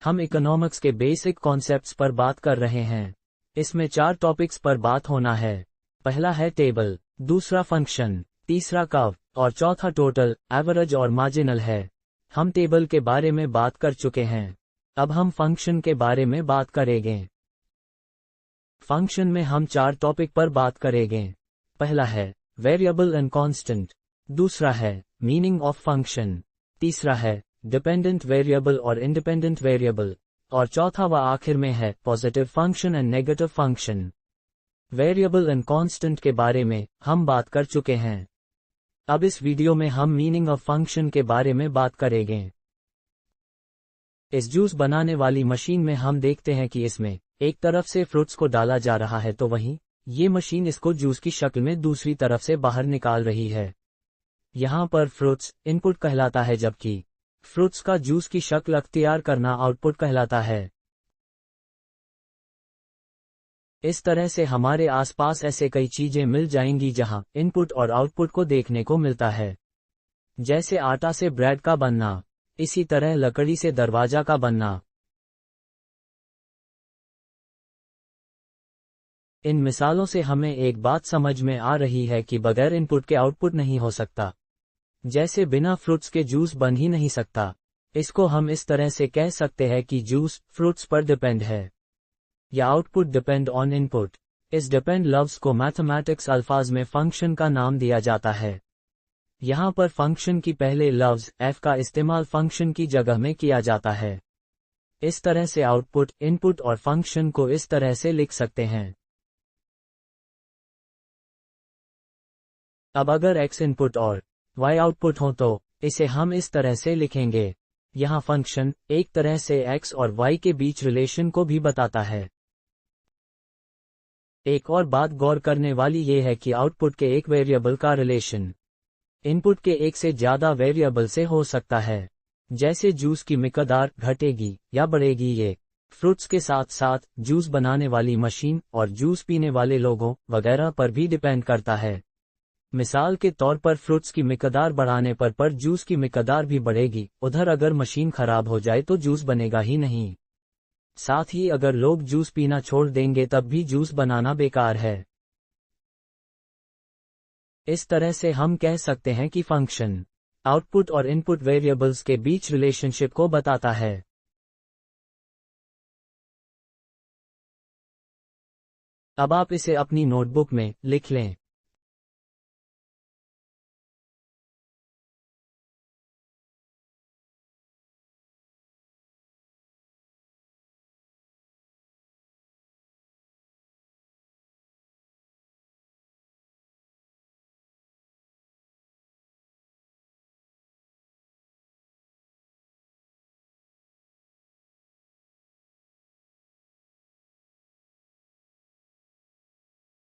हम इकोनॉमिक्स के basic concepts पर बात कर रहे हैं। इसमें 4 टॉपिक्स पर बात होना है। पहला है टेबल, दूसरा फंक्शन, तीसरा कर्व और चौथा टोटल, एवरेज और मार्जिनल है। हम टेबल के बारे में बात कर चुके हैं। अब हम फंक्शन के बारे में बात करेंगे। फंक्शन में हम 4 टॉपिक पर बात करेंगे। पहला है वेरिएबल एंड कांस्टेंट, दूसरा है मीनिंग ऑफ फंक्शन, तीसरा है डिपेंडेंट वेरिएबल और इंडिपेंडेंट वेरिएबल, और चौथा व आखिर में है positive function and negative function. Variable and constant के बारे में हम बात कर चुके हैं। अब इस वीडियो में हम मीनिंग ऑफ फंक्शन के बारे में बात करेंगे। इस जूस बनाने वाली मशीन में हम देखते हैं कि इसमें एक तरफ से फ्रूट्स को डाला जा रहा है, तो वहीं ये मशीन इसको जूस की शक्ल में दूसरी तरफ से बाहर निकाल रही है। यहाँ पर फ्रूट्स इनपुट कहलाता है, जबकि फ्रूट्स का जूस की शक्ल अख्तियार करना आउटपुट कहलाता है। इस तरह से हमारे आसपास ऐसे कई चीजें मिल जाएंगी जहां इनपुट और आउटपुट को देखने को मिलता है, जैसे आटा से ब्रेड का बनना, इसी तरह लकड़ी से दरवाजा का बनना। इन मिसालों से हमें एक बात समझ में आ रही है कि बगैर इनपुट के आउटपुट नहीं हो सकता। जैसे बिना फ्रूट्स के जूस बन ही नहीं सकता। इसको हम इस तरह से कह सकते हैं कि जूस फ्रूट्स पर डिपेंड है, या आउटपुट डिपेंड ऑन इनपुट। इस डिपेंड लफ्ज को मैथमेटिक्स अल्फाज में फंक्शन का नाम दिया जाता है। यहाँ पर फंक्शन की पहले लफ्ज f का इस्तेमाल फंक्शन की जगह में किया जाता है। इस तरह से आउटपुट, इनपुट और फंक्शन को इस तरह से लिख सकते हैं। अब अगर x इनपुट और y आउटपुट हो तो इसे हम इस तरह से लिखेंगे। यहाँ फंक्शन एक तरह से x और y के बीच रिलेशन को भी बताता है। एक और बात गौर करने वाली ये है कि आउटपुट के एक वेरिएबल का रिलेशन इनपुट के एक से ज्यादा वेरिएबल से हो सकता है। जैसे जूस की मिकदार घटेगी या बढ़ेगी, ये फ्रूट्स के साथ साथ जूस बनाने वाली मशीन और जूस पीने वाले लोगों वगैरह पर भी डिपेंड करता है। मिसाल के तौर पर फ्रूट्स की मिकदार बढ़ाने पर जूस की मिकदार भी बढ़ेगी। उधर अगर मशीन खराब हो जाए तो जूस बनेगा ही नहीं। साथ ही अगर लोग जूस पीना छोड़ देंगे तब भी जूस बनाना बेकार है। इस तरह से हम कह सकते हैं कि फंक्शन आउटपुट और इनपुट वेरिएबल्स के बीच रिलेशनशिप को बताता है। अब आप इसे अपनी नोटबुक में लिख लें।